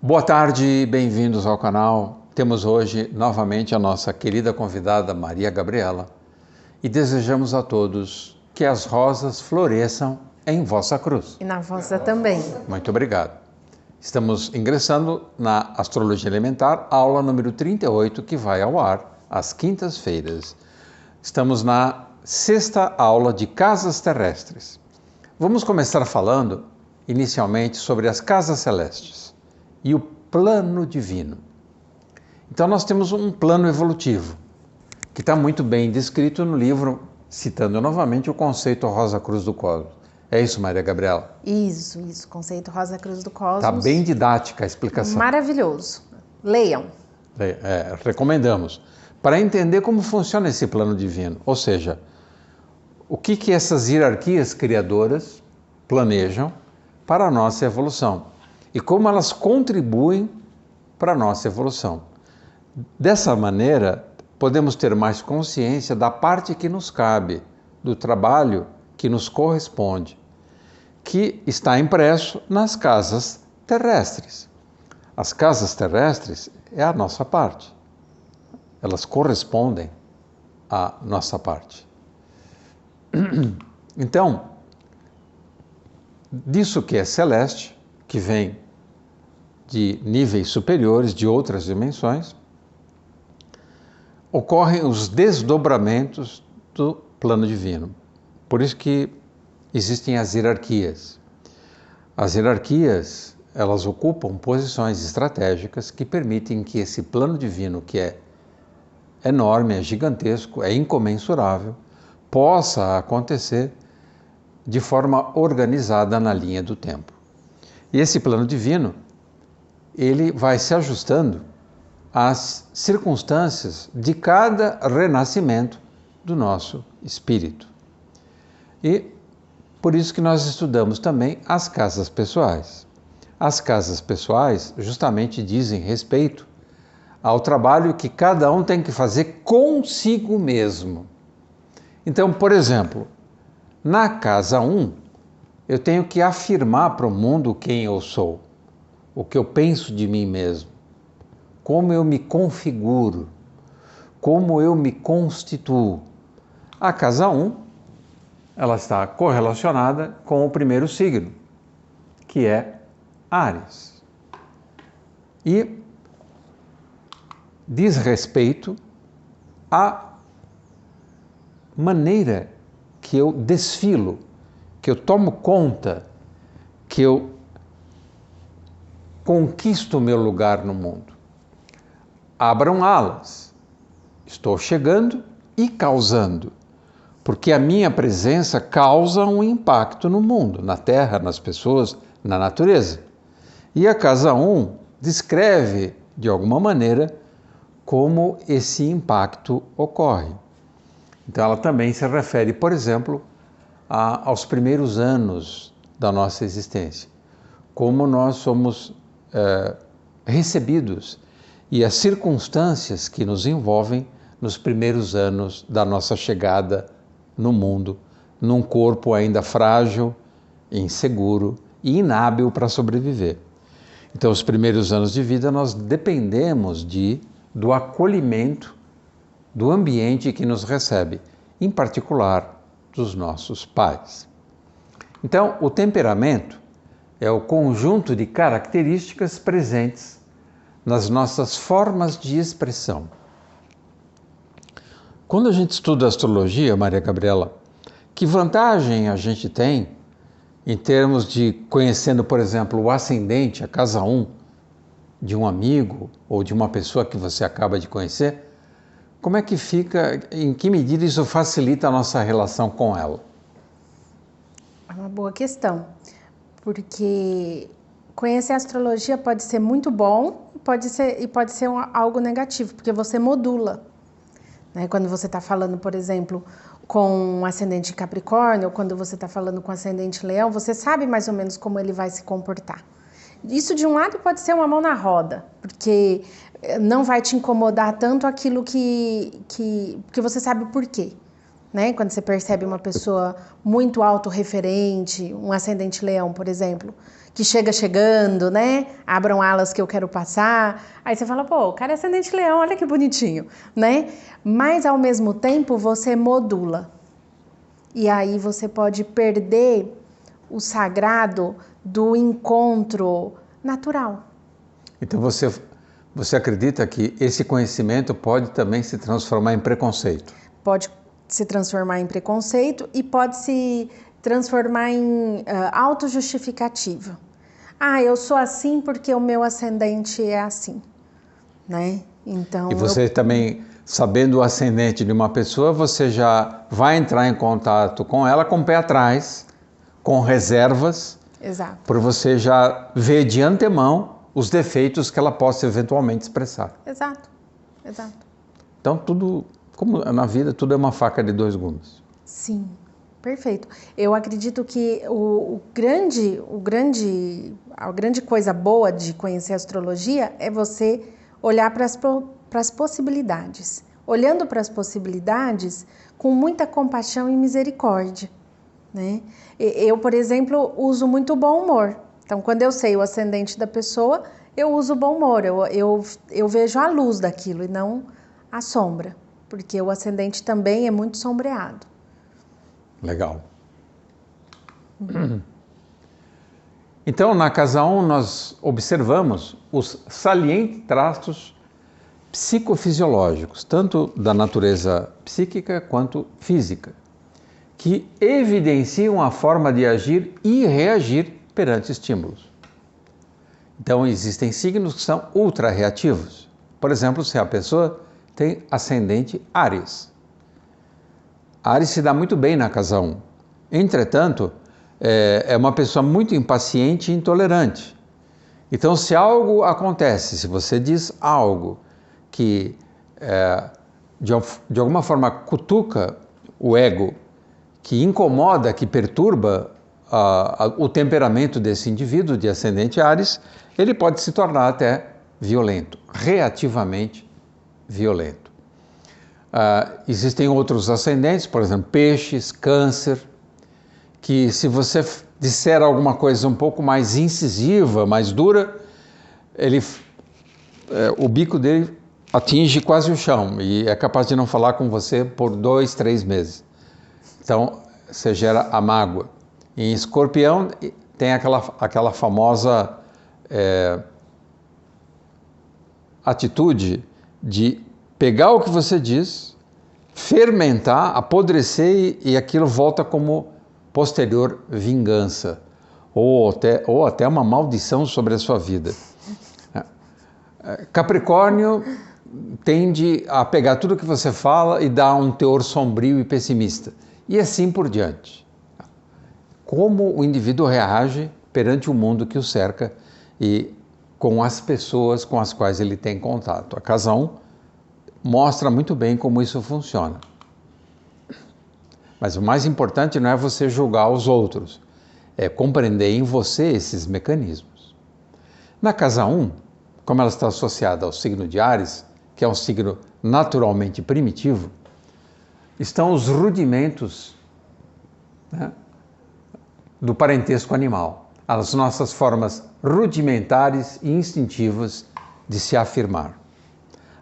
Boa tarde, bem-vindos ao canal. Temos hoje novamente a nossa querida convidada Maria Gabriela e desejamos a todos que as rosas floresçam em vossa cruz. E na vossa também. Muito obrigado. Estamos ingressando na Astrologia Elementar, aula número 38, que vai ao ar às quintas-feiras. Estamos na sexta aula de casas terrestres. Vamos começar falando inicialmente sobre as casas celestes e o plano divino. Então nós temos um plano evolutivo, que está muito bem descrito no livro, citando novamente o conceito Rosa Cruz do Cosmos. É isso, Maria Gabriela? Isso, conceito Rosa Cruz do Cosmos. Está bem didática a explicação. Maravilhoso. Leiam. Recomendamos. Para entender como funciona esse plano divino, ou seja, o que essas hierarquias criadoras planejam para a nossa evolução e como elas contribuem para a nossa evolução. Dessa maneira, podemos ter mais consciência da parte que nos cabe, do trabalho que nos corresponde, que está impresso nas casas terrestres. As casas terrestres é a nossa parte. Elas correspondem à nossa parte. Então, disso que é celeste, que vem de níveis superiores, de outras dimensões, ocorrem os desdobramentos do plano divino. Por isso que existem as hierarquias. As hierarquias, elas ocupam posições estratégicas que permitem que esse plano divino, que é enorme, é gigantesco, é incomensurável, possa acontecer de forma organizada na linha do tempo. E esse plano divino, ele vai se ajustando às circunstâncias de cada renascimento do nosso espírito. E por isso que nós estudamos também as casas pessoais. As casas pessoais justamente dizem respeito ao trabalho que cada um tem que fazer consigo mesmo. Então, por exemplo, na casa 1, eu tenho que afirmar para o mundo quem eu sou, o que eu penso de mim mesmo, como eu me configuro, como eu me constituo. A casa 1, ela está correlacionada com o primeiro signo, que é Áries. E diz respeito à maneira que eu desfilo, que eu tomo conta, que eu conquisto o meu lugar no mundo. Abram alas. Estou chegando e causando, porque a minha presença causa um impacto no mundo, na Terra, nas pessoas, na natureza. E a casa 1 descreve, de alguma maneira, como esse impacto ocorre. Então ela também se refere, por exemplo, aos primeiros anos da nossa existência, como nós somos recebidos e as circunstâncias que nos envolvem nos primeiros anos da nossa chegada no mundo, num corpo ainda frágil, inseguro e inábil para sobreviver. Então, os primeiros anos de vida nós dependemos do acolhimento do ambiente que nos recebe, em particular dos nossos pais. Então, o temperamento é o conjunto de características presentes nas nossas formas de expressão. Quando a gente estuda astrologia, Maria Gabriela, que vantagem a gente tem em termos de conhecendo, por exemplo, o ascendente, a casa 1, de um amigo ou de uma pessoa que você acaba de conhecer? Como é que fica, em que medida isso facilita a nossa relação com ela? É uma boa questão, porque conhecer a astrologia pode ser muito bom pode ser algo negativo, porque você modula. Né? Quando você está falando, por exemplo, com um ascendente Capricórnio, ou quando você está falando com ascendente Leão, você sabe mais ou menos como ele vai se comportar. Isso, de um lado, pode ser uma mão na roda, porque não vai te incomodar tanto aquilo que você sabe o porquê. né? Quando você percebe uma pessoa muito autorreferente, um ascendente leão, por exemplo, que chega chegando, né? Abram alas que eu quero passar. Aí você fala, pô, o cara é ascendente leão, olha que bonitinho, né? Mas ao mesmo tempo você modula. E aí você pode perder o sagrado do encontro natural. Então você acredita que esse conhecimento pode também se transformar em preconceito? Pode se transformar em preconceito e pode se transformar em autojustificativa. Ah, eu sou assim porque o meu ascendente é assim, né? Então, e você também, sabendo o ascendente de uma pessoa, você já vai entrar em contato com ela com o pé atrás, com reservas, exato. por você já ver de antemão os defeitos que ela possa eventualmente expressar. Exato, exato. Então tudo, como na vida, tudo é uma faca de dois gumes. Sim, perfeito. Eu acredito que a grande coisa boa de conhecer a astrologia é você olhar para as possibilidades. Olhando para as possibilidades com muita compaixão e misericórdia, né? Eu, por exemplo, uso muito bom humor. Então, quando eu sei o ascendente da pessoa, eu uso o bom humor. Eu vejo a luz daquilo e não a sombra, porque o ascendente também é muito sombreado. Legal. Então, na casa 1, nós observamos os salientes traços psicofisiológicos, tanto da natureza psíquica quanto física, que evidenciam a forma de agir e reagir perante estímulos. Então, existem signos que são ultra-reativos. Por exemplo, se a pessoa tem ascendente Áries. Áries se dá muito bem na casa 1. Entretanto, é uma pessoa muito impaciente e intolerante. Então, se algo acontece, se você diz algo que de alguma forma cutuca o ego, que incomoda, que perturba o temperamento desse indivíduo de ascendente Áries, ele pode se tornar até violento, reativamente violento. Existem outros ascendentes, por exemplo, peixes, câncer, que se você disser alguma coisa um pouco mais incisiva, mais dura, o bico dele atinge quase o chão e é capaz de não falar com você por 2, 3 meses. Então, você gera a mágoa. Em Escorpião, tem aquela famosa atitude de pegar o que você diz, fermentar, apodrecer e aquilo volta como posterior vingança ou até uma maldição sobre a sua vida. Capricórnio tende a pegar tudo que você fala e dar um teor sombrio e pessimista. E assim por diante. Como o indivíduo reage perante o mundo que o cerca e com as pessoas com as quais ele tem contato. A casa 1 mostra muito bem como isso funciona. Mas o mais importante não é você julgar os outros, é compreender em você esses mecanismos. Na casa 1, como ela está associada ao signo de Áries, que é um signo naturalmente primitivo, estão os rudimentos, né, do parentesco animal, as nossas formas rudimentares e instintivas de se afirmar.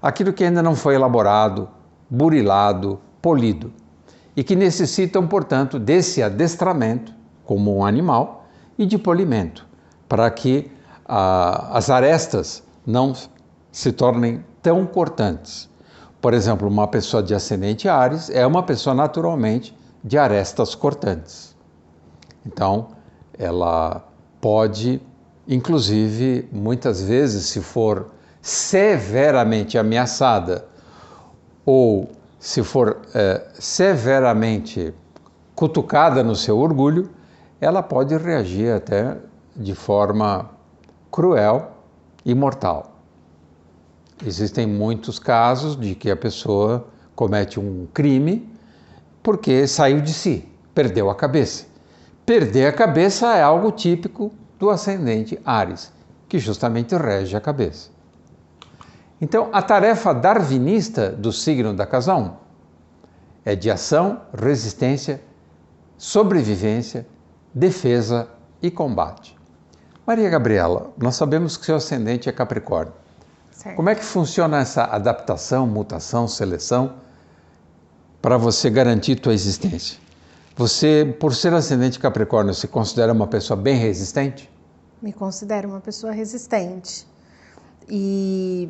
Aquilo que ainda não foi elaborado, burilado, polido, e que necessitam, portanto, desse adestramento, como um animal, e de polimento, para que as arestas não se tornem tão cortantes. Por exemplo, uma pessoa de ascendente Áries é uma pessoa naturalmente de arestas cortantes. Então, ela pode, inclusive, muitas vezes, se for severamente ameaçada ou se for severamente cutucada no seu orgulho, ela pode reagir até de forma cruel e mortal. Existem muitos casos de que a pessoa comete um crime porque saiu de si, perdeu a cabeça. Perder a cabeça é algo típico do ascendente Áries, que justamente rege a cabeça. Então, a tarefa darwinista do signo da casa 1 é de ação, resistência, sobrevivência, defesa e combate. Maria Gabriela, nós sabemos que seu ascendente é Capricórnio. Certo. Como é que funciona essa adaptação, mutação, seleção para você garantir tua existência? Você, por ser ascendente Capricórnio, se considera uma pessoa bem resistente? Me considero uma pessoa resistente. E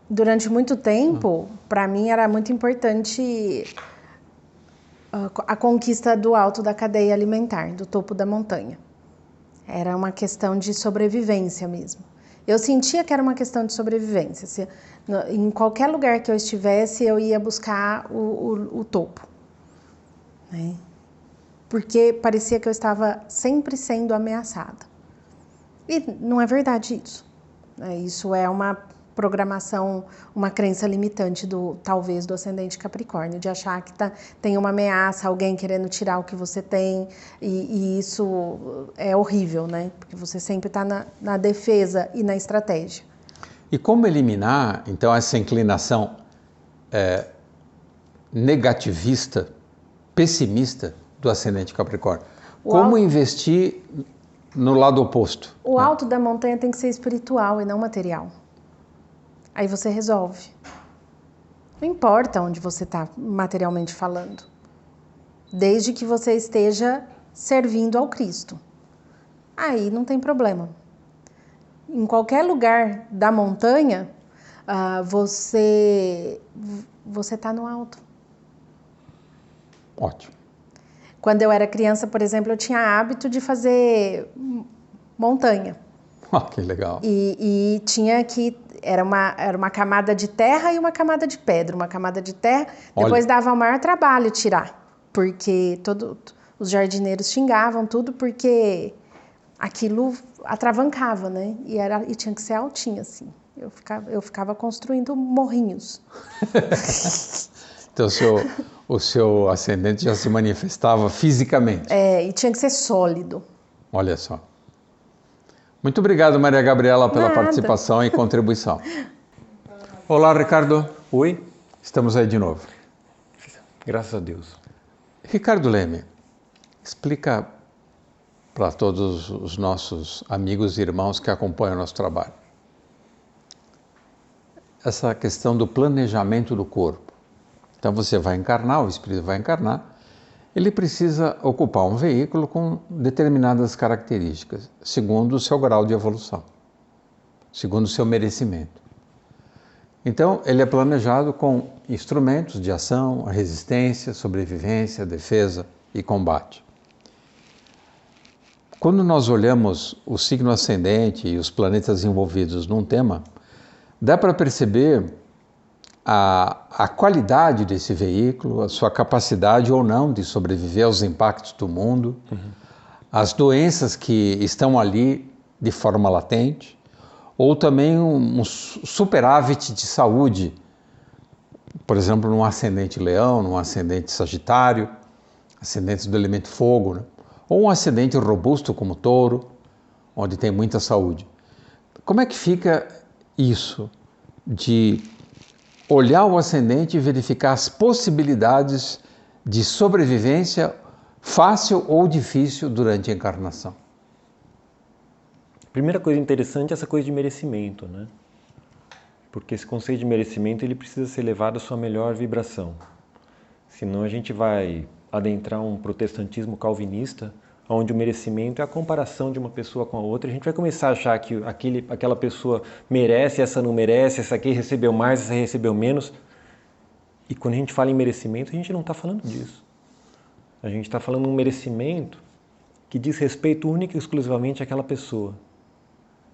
durante muito tempo, para mim era muito importante a conquista do alto da cadeia alimentar, do topo da montanha. Era uma questão de sobrevivência mesmo. Eu sentia que era uma questão de sobrevivência. Em qualquer lugar que eu estivesse, eu ia buscar o topo, né? Porque parecia que eu estava sempre sendo ameaçada. E não é verdade isso. Isso é uma programação, uma crença limitante talvez do ascendente Capricórnio, de achar que tem uma ameaça, alguém querendo tirar o que você tem, e isso é horrível, né? Porque você sempre está na defesa e na estratégia. E como eliminar, então, essa inclinação negativista, pessimista do ascendente Capricórnio? Como investir no lado oposto? O alto da montanha tem que ser espiritual e não material. Aí você resolve. Não importa onde você está materialmente falando. Desde que você esteja servindo ao Cristo. Aí não tem problema. Em qualquer lugar da montanha, você está no alto. Ótimo. Quando eu era criança, por exemplo, eu tinha hábito de fazer montanha. Que legal. E tinha que... Era uma camada de terra e uma camada de pedra. Uma camada de terra, depois dava o maior trabalho tirar. Porque os jardineiros xingavam tudo, porque aquilo atravancava, né? E tinha que ser altinho, assim. Eu ficava construindo morrinhos. Então o seu ascendente já se manifestava fisicamente. E tinha que ser sólido. Olha só. Muito obrigado, Maria Gabriela, pela participação e contribuição. Olá, Ricardo. Oi. Estamos aí de novo. Graças a Deus. Ricardo Leme, explica para todos os nossos amigos e irmãos que acompanham o nosso trabalho essa questão do planejamento do corpo. Então você vai encarnar, o espírito vai encarnar, ele precisa ocupar um veículo com determinadas características, segundo o seu grau de evolução, segundo o seu merecimento. Então, ele é planejado com instrumentos de ação, resistência, sobrevivência, defesa e combate. Quando nós olhamos o signo ascendente e os planetas envolvidos num tema, dá para perceber a qualidade desse veículo, a sua capacidade ou não de sobreviver aos impactos do mundo, as doenças que estão ali de forma latente, ou também um superávit de saúde, por exemplo, num ascendente leão, num ascendente sagitário, ascendentes do elemento fogo, né? Ou um ascendente robusto como touro, onde tem muita saúde. Como é que fica isso de olhar o ascendente e verificar as possibilidades de sobrevivência fácil ou difícil durante a encarnação? Primeira coisa interessante é essa coisa de merecimento, né? Porque esse conceito de merecimento ele precisa ser levado à sua melhor vibração. Senão a gente vai adentrar um protestantismo calvinista, onde o merecimento é a comparação de uma pessoa com a outra. A gente vai começar a achar que aquela pessoa merece, essa não merece, essa aqui recebeu mais, essa recebeu menos. E quando a gente fala em merecimento, a gente não está falando disso. A gente está falando de um merecimento que diz respeito única e exclusivamente àquela pessoa.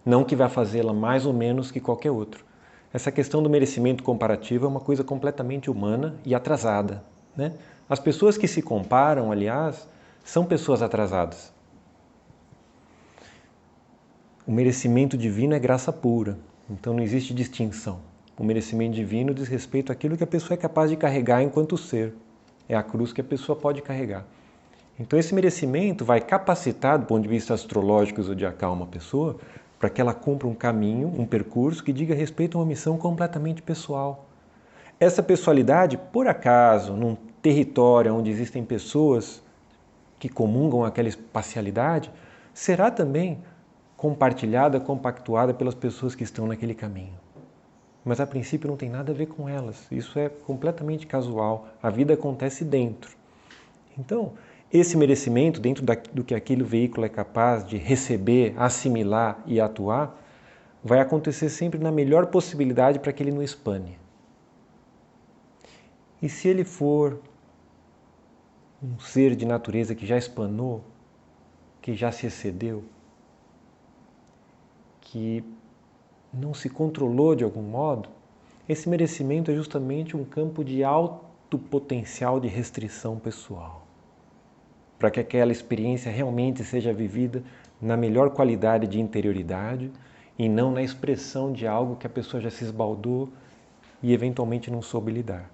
Não que vai fazê-la mais ou menos que qualquer outro. Essa questão do merecimento comparativo é uma coisa completamente humana e atrasada, né? As pessoas que se comparam, aliás, são pessoas atrasadas. O merecimento divino é graça pura, então não existe distinção. O merecimento divino diz respeito àquilo que a pessoa é capaz de carregar enquanto ser. É a cruz que a pessoa pode carregar. Então esse merecimento vai capacitar, do ponto de vista astrológico e zodiacal, uma pessoa para que ela cumpra um caminho, um percurso que diga respeito a uma missão completamente pessoal. essa pessoalidade, por acaso, num território onde existem pessoas que comungam aquela espacialidade, será também compartilhada, compactuada pelas pessoas que estão naquele caminho. Mas a princípio não tem nada a ver com elas. Isso é completamente casual. A vida acontece dentro. Então, esse merecimento, dentro do que aquele veículo é capaz de receber, assimilar e atuar, vai acontecer sempre na melhor possibilidade para que ele não espane. E se ele for um ser de natureza que já espanou, que já se excedeu, que não se controlou de algum modo, esse merecimento é justamente um campo de alto potencial de restrição pessoal, para que aquela experiência realmente seja vivida na melhor qualidade de interioridade e não na expressão de algo que a pessoa já se esbaldou e eventualmente não soube lidar.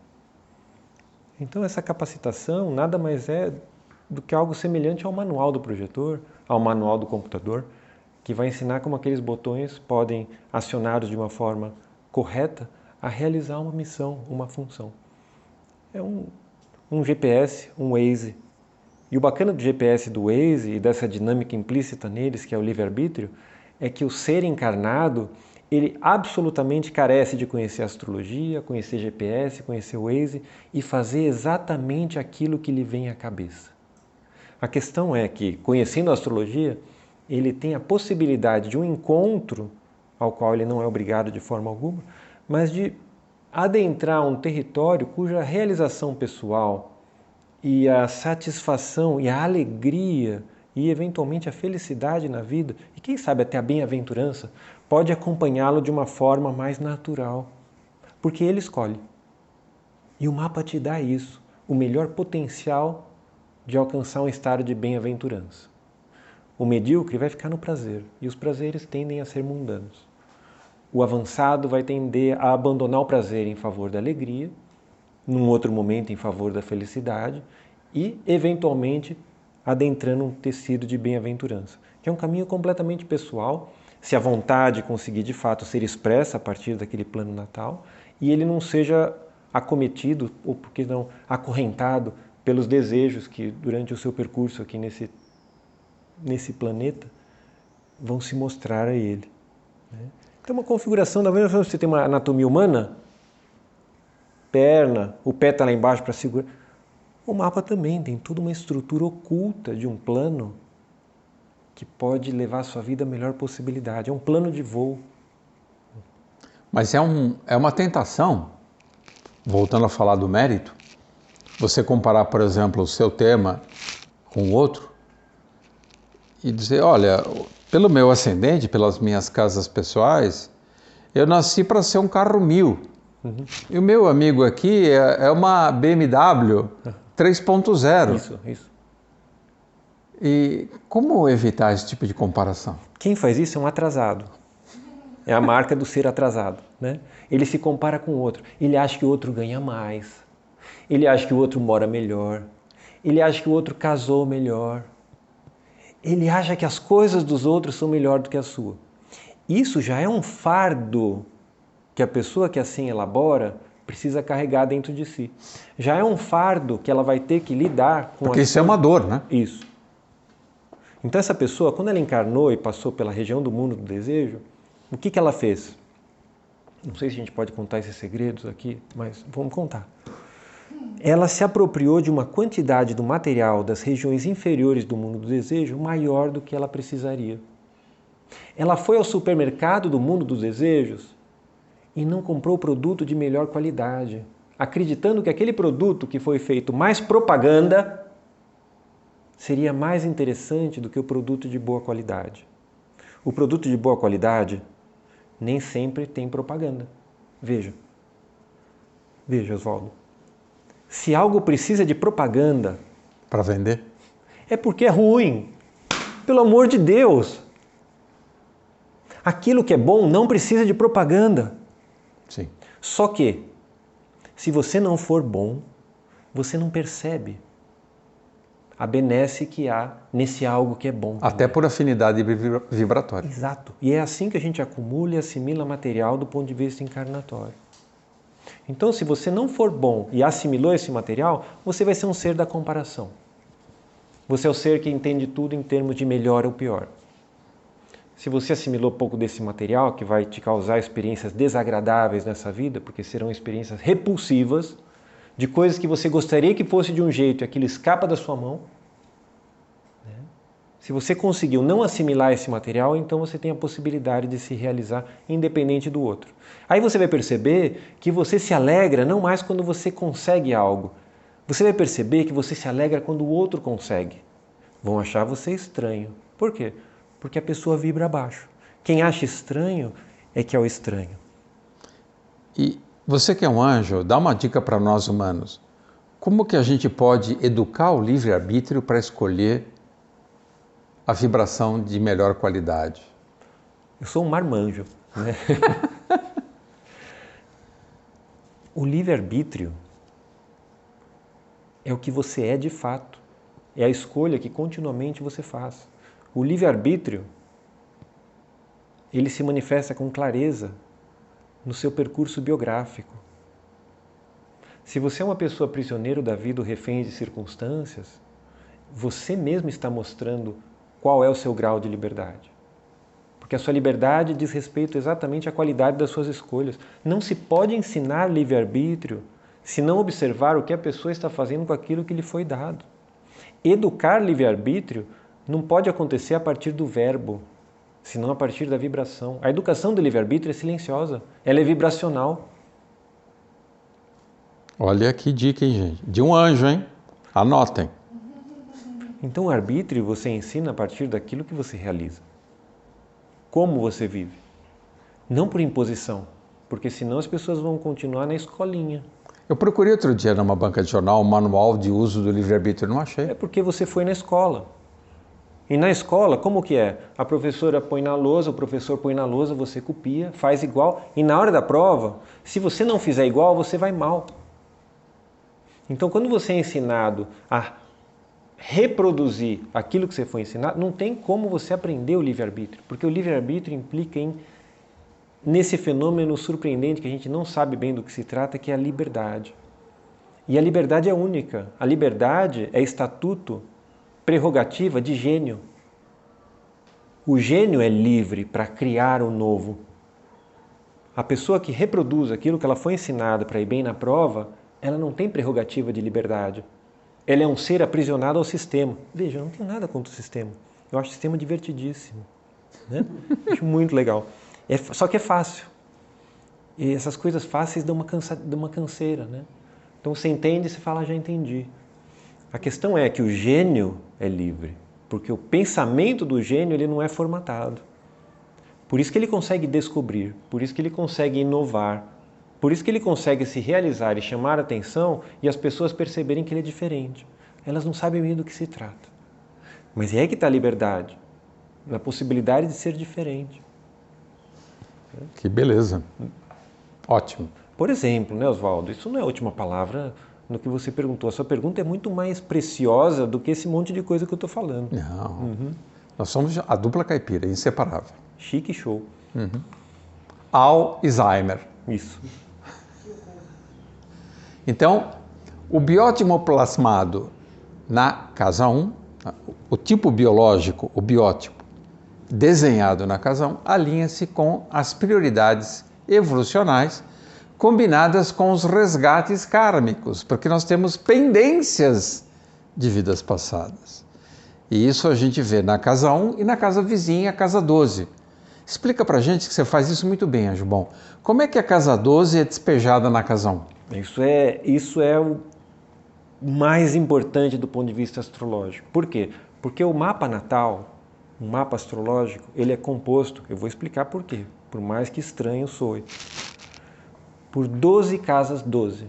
Então essa capacitação nada mais é do que algo semelhante ao manual do projetor, ao manual do computador, que vai ensinar como aqueles botões podem, acionados de uma forma correta, a realizar uma missão, uma função. É um GPS, um Waze. E o bacana do GPS e do Waze e dessa dinâmica implícita neles, que é o livre-arbítrio, é que o ser encarnado, ele absolutamente carece de conhecer astrologia, conhecer GPS, conhecer o Waze e fazer exatamente aquilo que lhe vem à cabeça. A questão é que, conhecendo a astrologia, ele tem a possibilidade de um encontro, ao qual ele não é obrigado de forma alguma, mas de adentrar um território cuja realização pessoal e a satisfação e a alegria e eventualmente a felicidade na vida, e quem sabe até a bem-aventurança, pode acompanhá-lo de uma forma mais natural, porque ele escolhe. E o mapa te dá isso, o melhor potencial de alcançar um estado de bem-aventurança. O medíocre vai ficar no prazer, e os prazeres tendem a ser mundanos. O avançado vai tender a abandonar o prazer em favor da alegria, num outro momento em favor da felicidade, e, eventualmente, adentrando um tecido de bem-aventurança, que é um caminho completamente pessoal, se a vontade conseguir de fato ser expressa a partir daquele plano natal, e ele não seja acometido, ou por que não, acorrentado pelos desejos que, durante o seu percurso aqui nesse planeta, vão se mostrar a ele. Então, uma configuração, da mesma forma que você tem uma anatomia humana, perna, o pé está lá embaixo para segurar, o mapa também tem toda uma estrutura oculta de um plano que pode levar a sua vida à melhor possibilidade. É um plano de voo. Mas é uma tentação, voltando a falar do mérito, você comparar, por exemplo, o seu tema com o outro e dizer, olha, pelo meu ascendente, pelas minhas casas pessoais, eu nasci para ser um carro 1000. Uhum. E o meu amigo aqui é uma BMW 3.0. Isso. E como evitar esse tipo de comparação? Quem faz isso é um atrasado. É a marca do ser atrasado, né? Ele se compara com o outro. Ele acha que o outro ganha mais. Ele acha que o outro mora melhor. Ele acha que o outro casou melhor. Ele acha que as coisas dos outros são melhor do que a sua. Isso já é um fardo que a pessoa que assim elabora precisa carregar dentro de si. Já é um fardo que ela vai ter que lidar com... Porque isso é uma dor, né? Isso. Então essa pessoa, quando ela encarnou e passou pela região do mundo do desejo, o que ela fez? Não sei se a gente pode contar esses segredos aqui, mas vamos contar. Ela se apropriou de uma quantidade do material das regiões inferiores do mundo do desejo maior do que ela precisaria. Ela foi ao supermercado do mundo dos desejos e não comprou produto de melhor qualidade, acreditando que aquele produto que foi feito mais propaganda seria mais interessante do que o produto de boa qualidade. O produto de boa qualidade nem sempre tem propaganda. Veja, Oswaldo. Se algo precisa de propaganda... Para vender? É porque é ruim. Pelo amor de Deus. Aquilo que é bom não precisa de propaganda. Sim. Só que, se você não for bom, você não percebe a benesse que há nesse algo que é bom. Até por afinidade vibratória. Exato. E é assim que a gente acumula e assimila material do ponto de vista encarnatório. Então, se você não for bom e assimilou esse material, você vai ser um ser da comparação. Você é o ser que entende tudo em termos de melhor ou pior. Se você assimilou pouco desse material, que vai te causar experiências desagradáveis nessa vida, porque serão experiências repulsivas, de coisas que você gostaria que fosse de um jeito e aquilo escapa da sua mão, né? Se você conseguiu não assimilar esse material, então você tem a possibilidade de se realizar independente do outro. Aí você vai perceber que você se alegra não mais quando você consegue algo. Você vai perceber que você se alegra quando o outro consegue. Vão achar você estranho. Por quê? Porque a pessoa vibra abaixo. Quem acha estranho é que é o estranho. E você que é um anjo, dá uma dica para nós humanos. Como que a gente pode educar o livre-arbítrio para escolher a vibração de melhor qualidade? Eu sou um marmanjo, né? O livre-arbítrio é o que você é de fato. É a escolha que continuamente você faz. O livre-arbítrio, ele se manifesta com clareza no seu percurso biográfico. Se você é uma pessoa prisioneiro da vida ou refém de circunstâncias, você mesmo está mostrando qual é o seu grau de liberdade. Porque a sua liberdade diz respeito exatamente à qualidade das suas escolhas. Não se pode ensinar livre-arbítrio se não observar o que a pessoa está fazendo com aquilo que lhe foi dado. Educar livre-arbítrio não pode acontecer a partir do verbo, senão a partir da vibração. A educação do livre-arbítrio é silenciosa, ela é vibracional. Olha que dica, hein, gente? De um anjo, hein? Anotem. Então o arbítrio você ensina a partir daquilo que você realiza. Como você vive. Não por imposição, porque senão as pessoas vão continuar na escolinha. Eu procurei outro dia numa banca de jornal um manual de uso do livre-arbítrio, não achei. É porque você foi na escola. E na escola, como que é? A professora põe na lousa, o professor põe na lousa, você copia, faz igual. E na hora da prova, se você não fizer igual, você vai mal. Então, quando você é ensinado a reproduzir aquilo que você foi ensinado, não tem como você aprender o livre-arbítrio. Porque o livre-arbítrio implica nesse fenômeno surpreendente que a gente não sabe bem do que se trata, que é a liberdade. E a liberdade é única. A liberdade é estatuto, prerrogativa de gênio. O gênio é livre para criar o novo. A pessoa que reproduz aquilo que ela foi ensinada para ir bem na prova, ela não tem prerrogativa de liberdade. Ela é um ser aprisionado ao sistema. Veja, eu não tenho nada contra o sistema. Eu acho o sistema divertidíssimo, né? Acho muito legal. Só que é fácil. E essas coisas fáceis dão uma canseira, né? Então você entende e você fala, já entendi. A questão é que o gênio é livre, porque o pensamento do gênio ele não é formatado. Por isso que ele consegue descobrir, por isso que ele consegue inovar, por isso que ele consegue se realizar e chamar a atenção e as pessoas perceberem que ele é diferente. Elas não sabem bem do que se trata. Mas é aí que está a liberdade, na possibilidade de ser diferente. Que beleza. Ótimo. Por exemplo, né, Oswaldo, isso não é a última palavra no que você perguntou. A sua pergunta é muito mais preciosa do que esse monte de coisa que eu estou falando. Não. Nós somos a dupla caipira, inseparável. Chique show. Alzheimer. Isso. Então, o biótipo plasmado na casa 1, o tipo biológico, o biótipo desenhado na casa 1, alinha-se com as prioridades evolucionais combinadas com os resgates kármicos, porque nós temos pendências de vidas passadas. E isso a gente vê na casa 1 e na casa vizinha, a casa 12. Explica pra gente que você faz isso muito bem, Anjo Bom. Como é que a casa 12 é despejada na casa 1? Isso é o mais importante do ponto de vista astrológico. Por quê? Porque o mapa natal, o mapa astrológico, ele é composto, eu vou explicar por quê, por mais que estranho soe, por 12 casas 12.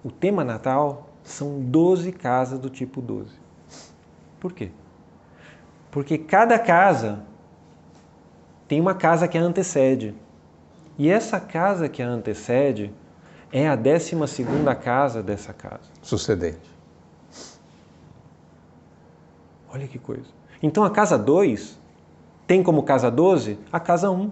O tema natal são 12 casas do tipo 12. Por quê? Porque cada casa tem uma casa que a antecede. E essa casa que a antecede é a 12ª casa dessa casa. Sucedente. Olha que coisa. Então a casa 2 tem como casa 12 a casa 1.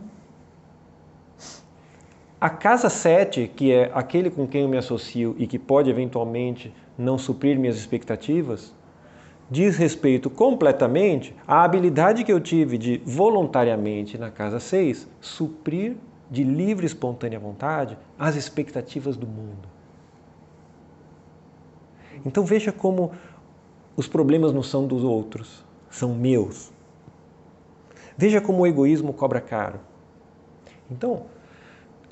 A casa 7, que é aquele com quem eu me associo e que pode eventualmente não suprir minhas expectativas, diz respeito completamente à habilidade que eu tive de, voluntariamente, na casa 6, suprir de livre e espontânea vontade as expectativas do mundo. Então veja como os problemas não são dos outros, são meus. Veja como o egoísmo cobra caro. Então,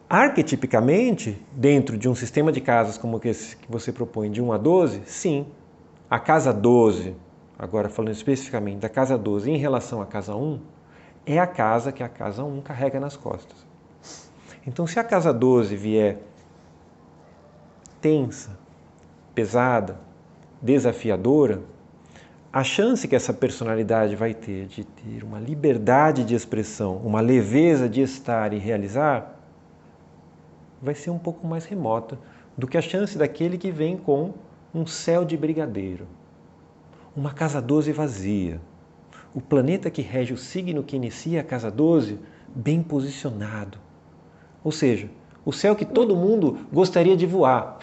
arquetipicamente, dentro de um sistema de casas como esse que você propõe, de 1 a 12, sim, a casa 12, agora falando especificamente da casa 12 em relação à casa 1, é a casa que a casa 1 carrega nas costas. Então, se a casa 12 vier tensa, pesada, desafiadora, a chance que essa personalidade vai ter de ter uma liberdade de expressão, uma leveza de estar e realizar, vai ser um pouco mais remota do que a chance daquele que vem com um céu de brigadeiro, uma casa 12 vazia, o planeta que rege o signo que inicia a casa 12 bem posicionado. Ou seja, o céu que todo mundo gostaria de voar.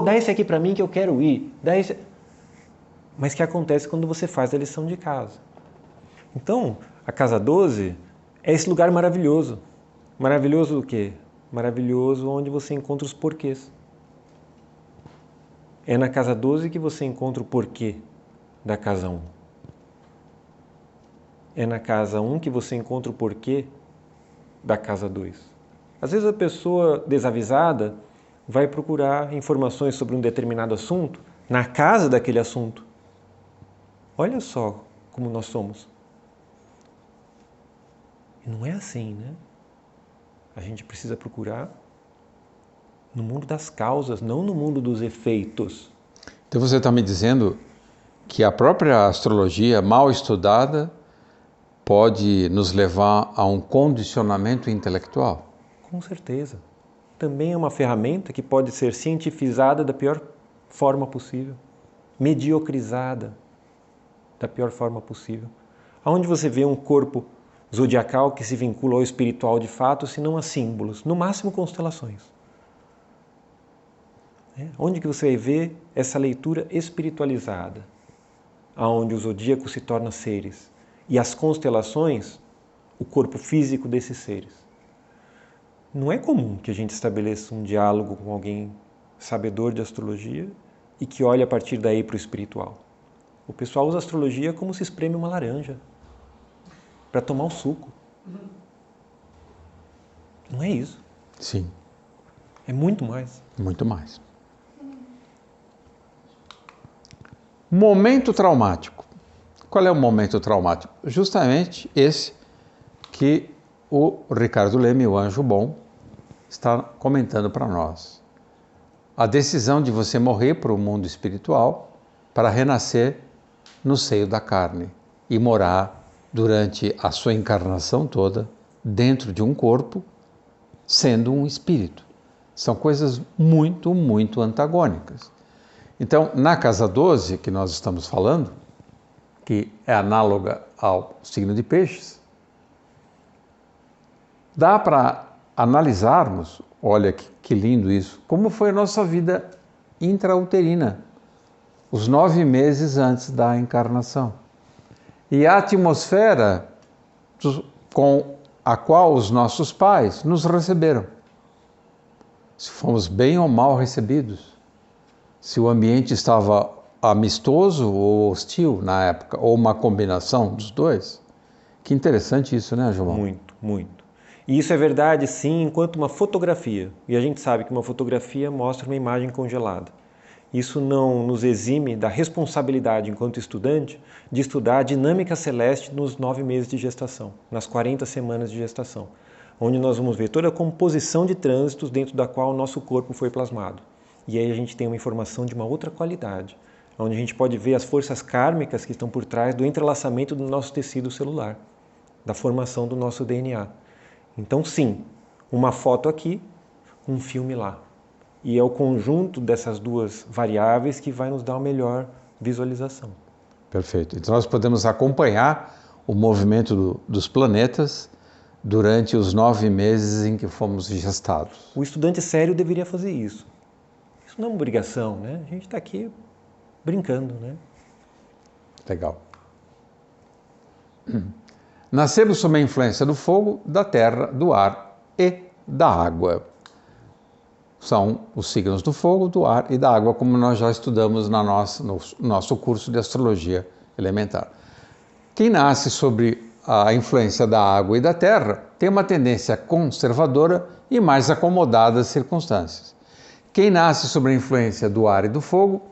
Dá esse aqui para mim que eu quero ir. Dá esse... Mas que acontece quando você faz a lição de casa. Então, a casa 12 é esse lugar maravilhoso. Maravilhoso o quê? Maravilhoso onde você encontra os porquês. É na casa 12 que você encontra o porquê da casa 1. É na casa 1 que você encontra o porquê da casa 2. Às vezes a pessoa desavisada vai procurar informações sobre um determinado assunto na casa daquele assunto. Olha só como nós somos. E não é assim, né? A gente precisa procurar no mundo das causas, não no mundo dos efeitos. Então você está me dizendo que a própria astrologia mal estudada pode nos levar a um condicionamento intelectual? Com certeza. Também é uma ferramenta que pode ser cientificada da pior forma possível, mediocrizada da pior forma possível. Aonde você vê um corpo zodiacal que se vincula ao espiritual de fato, se não a símbolos, no máximo constelações. Onde que você vai ver essa leitura espiritualizada, aonde o zodíaco se torna seres e as constelações, o corpo físico desses seres. Não é comum que a gente estabeleça um diálogo com alguém sabedor de astrologia e que olhe a partir daí para o espiritual. O pessoal usa a astrologia como se espreme uma laranja para tomar um suco. Não é isso. Sim. É muito mais. Muito mais. Momento traumático. Qual é o momento traumático? Justamente esse que o Ricardo Leme, o anjo bom, está comentando para nós. A decisão de você morrer para o mundo espiritual para renascer no seio da carne e morar durante a sua encarnação toda dentro de um corpo, sendo um espírito. São coisas muito, muito antagônicas. Então, na casa 12, que nós estamos falando, que é análoga ao signo de Peixes, dá para analisarmos, olha que lindo isso, como foi a nossa vida intrauterina, os 9 meses antes da encarnação. E a atmosfera com a qual os nossos pais nos receberam. Se fomos bem ou mal recebidos, se o ambiente estava amistoso ou hostil na época, ou uma combinação dos dois. Que interessante isso, né, João? Muito, muito. E isso é verdade, sim, enquanto uma fotografia. E a gente sabe que uma fotografia mostra uma imagem congelada. Isso não nos exime da responsabilidade, enquanto estudante, de estudar a dinâmica celeste nos 9 meses de gestação, nas 40 semanas de gestação, onde nós vamos ver toda a composição de trânsitos dentro da qual o nosso corpo foi plasmado. E aí a gente tem uma informação de uma outra qualidade, onde a gente pode ver as forças kármicas que estão por trás do entrelaçamento do nosso tecido celular, da formação do nosso DNA. Então, sim, uma foto aqui, um filme lá. E é o conjunto dessas duas variáveis que vai nos dar uma melhor visualização. Perfeito. Então, nós podemos acompanhar o movimento dos planetas durante os 9 meses em que fomos gestados. O estudante sério deveria fazer isso. Isso não é uma obrigação, né? A gente está aqui brincando, né? Legal. Nascemos sob a influência do fogo, da terra, do ar e da água. São os signos do fogo, do ar e da água, como nós já estudamos no nosso curso de astrologia elementar. Quem nasce sobre a influência da água e da terra tem uma tendência conservadora e mais acomodada às circunstâncias. Quem nasce sob a influência do ar e do fogo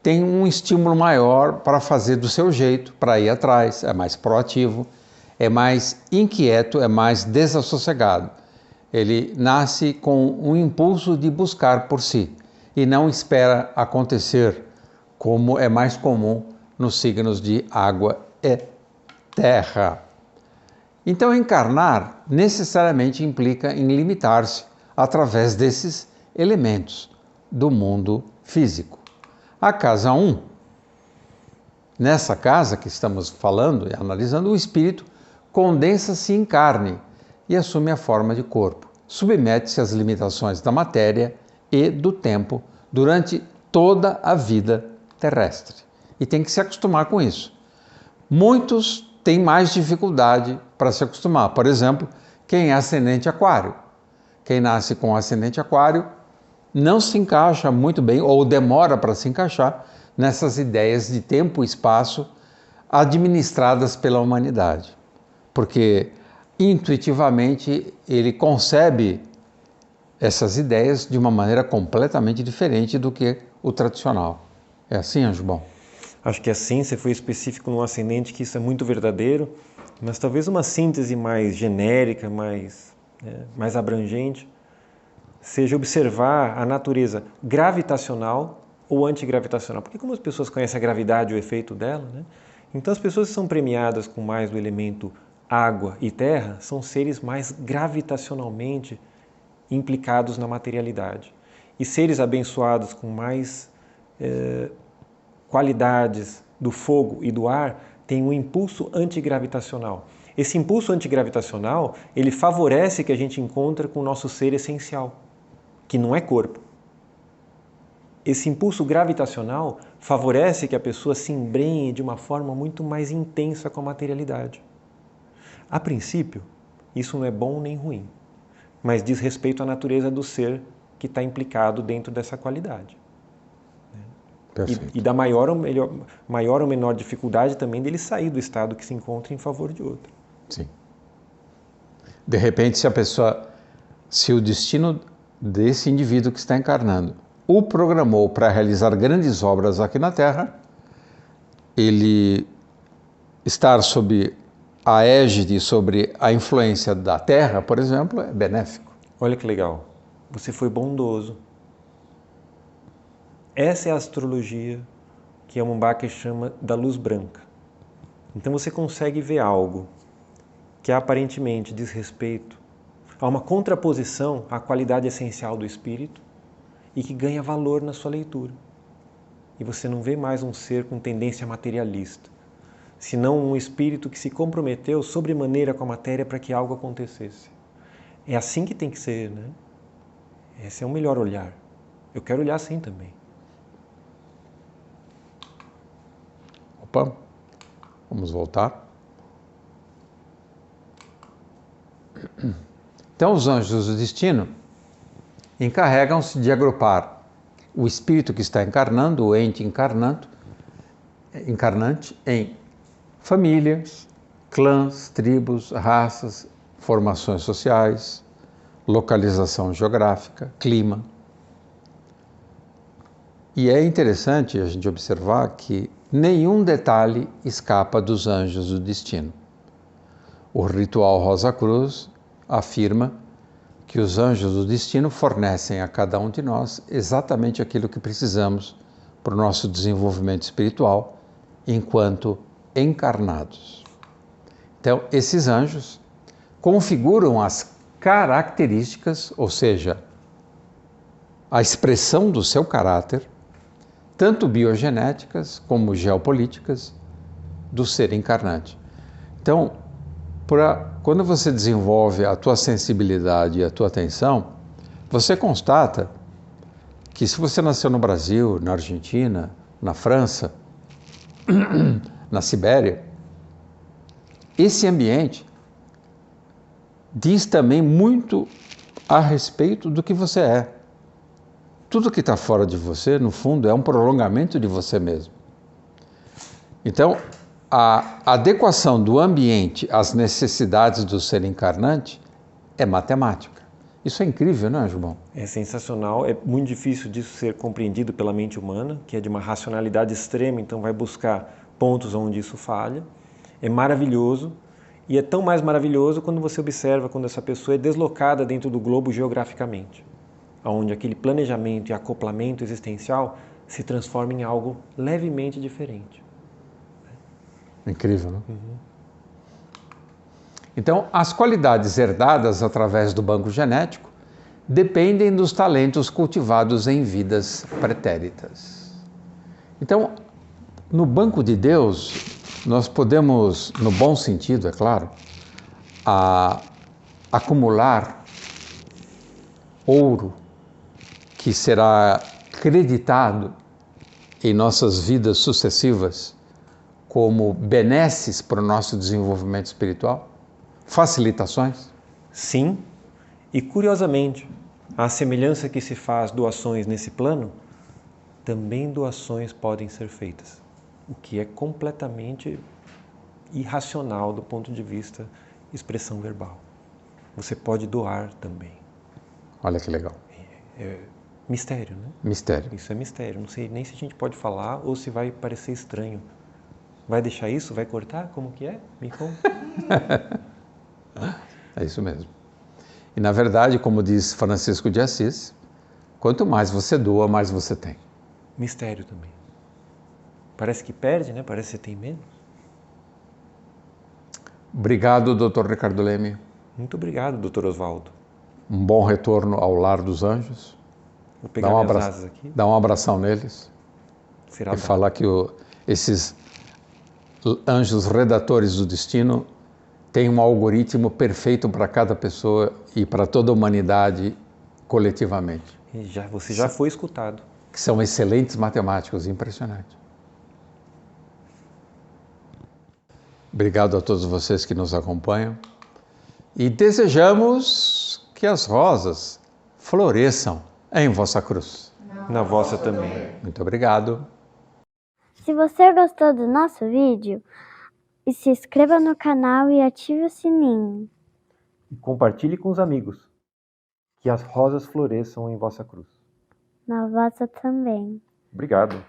tem um estímulo maior para fazer do seu jeito, para ir atrás, é mais proativo, é mais inquieto, é mais desassossegado. Ele nasce com um impulso de buscar por si e não espera acontecer, como é mais comum nos signos de água e terra. Então, encarnar necessariamente implica em limitar-se através desses elementos do mundo físico. A casa 1, nessa casa que estamos falando e analisando, o espírito condensa-se em carne e assume a forma de corpo. Submete-se às limitações da matéria e do tempo durante toda a vida terrestre. E tem que se acostumar com isso. Muitos têm mais dificuldade para se acostumar. Por exemplo, quem é ascendente aquário. Quem nasce com ascendente aquário não se encaixa muito bem ou demora para se encaixar nessas ideias de tempo e espaço administradas pela humanidade. Porque intuitivamente ele concebe essas ideias de uma maneira completamente diferente do que o tradicional. É assim, Anjo Bom? Acho que assim, você foi específico no ascendente, que isso é muito verdadeiro, mas talvez uma síntese mais genérica, mais abrangente, seja observar a natureza gravitacional ou antigravitacional. Porque como as pessoas conhecem a gravidade e o efeito dela, né? Então as pessoas que são premiadas com mais do elemento água e terra são seres mais gravitacionalmente implicados na materialidade. E seres abençoados com mais qualidades do fogo e do ar têm um impulso antigravitacional. Esse impulso antigravitacional, ele favorece que a gente encontre com o nosso ser essencial, que não é corpo. Esse impulso gravitacional favorece que a pessoa se embrenhe de uma forma muito mais intensa com a materialidade. A princípio, isso não é bom nem ruim, mas diz respeito à natureza do ser que está implicado dentro dessa qualidade. E da maior ou menor dificuldade também dele sair do estado que se encontra em favor de outro. Sim. De repente, se o destino desse indivíduo que está encarnando o programou para realizar grandes obras aqui na Terra, ele estar sob a égide, sobre a influência da Terra, por exemplo, é benéfico. Olha que legal. Você foi bondoso. Essa é a astrologia que a Mumbake chama da luz branca. Então você consegue ver algo que aparentemente diz respeito a uma contraposição à qualidade essencial do espírito e que ganha valor na sua leitura. E você não vê mais um ser com tendência materialista, senão um espírito que se comprometeu sobremaneira com a matéria para que algo acontecesse. É assim que tem que ser, né? Esse é o melhor olhar. Eu quero olhar assim também. Opa, vamos voltar. Então, os anjos do destino encarregam-se de agrupar o espírito que está encarnando, o ente encarnante, em famílias, clãs, tribos, raças, formações sociais, localização geográfica, clima. E é interessante a gente observar que nenhum detalhe escapa dos anjos do destino. O ritual Rosa Cruz afirma que os anjos do destino fornecem a cada um de nós exatamente aquilo que precisamos para o nosso desenvolvimento espiritual enquanto encarnados. Então, esses anjos configuram as características, ou seja, a expressão do seu caráter, tanto biogenéticas como geopolíticas, do ser encarnante. Então, Quando você desenvolve a tua sensibilidade e a tua atenção, você constata que se você nasceu no Brasil, na Argentina, na França, na Sibéria, esse ambiente diz também muito a respeito do que você é. Tudo que está fora de você, no fundo, é um prolongamento de você mesmo. Então, a adequação do ambiente às necessidades do ser encarnante é matemática. Isso é incrível, não é, Gilbão? É sensacional, é muito difícil disso ser compreendido pela mente humana, que é de uma racionalidade extrema, então vai buscar pontos onde isso falha. É maravilhoso, e é tão mais maravilhoso quando você observa quando essa pessoa é deslocada dentro do globo geograficamente, onde aquele planejamento e acoplamento existencial se transforma em algo levemente diferente. Incrível, não? Uhum. Então, as qualidades herdadas através do banco genético dependem dos talentos cultivados em vidas pretéritas. Então, no banco de Deus, nós podemos, no bom sentido, é claro, acumular ouro que será creditado em nossas vidas sucessivas como benesses para o nosso desenvolvimento espiritual? Facilitações? Sim, e curiosamente, à semelhança que se faz doações nesse plano, também doações podem ser feitas, o que é completamente irracional do ponto de vista expressão verbal. Você pode doar também. Olha que legal. É mistério, né? Mistério. Isso é mistério. Não sei nem se a gente pode falar ou se vai parecer estranho. Vai deixar isso? Vai cortar? Como que é? Me conta. É isso mesmo. E na verdade, como diz Francisco de Assis, quanto mais você doa, mais você tem. Mistério também. Parece que perde, né? Parece que tem menos. Obrigado, Dr. Ricardo Leme. Muito obrigado, Dr. Oswaldo. Um bom retorno ao lar dos anjos. Vou pegar minhas asas aqui. Dá um abração neles. Será e falar que esses anjos redatores do destino têm um algoritmo perfeito para cada pessoa e para toda a humanidade coletivamente. Você já foi escutado. Que são excelentes matemáticos, impressionante. Obrigado a todos vocês que nos acompanham e desejamos que as rosas floresçam em vossa cruz. Na vossa também. Muito obrigado. Se você gostou do nosso vídeo, se inscreva no canal e ative o sininho. E compartilhe com os amigos. Que as rosas floresçam em vossa cruz. Na vossa também. Obrigado.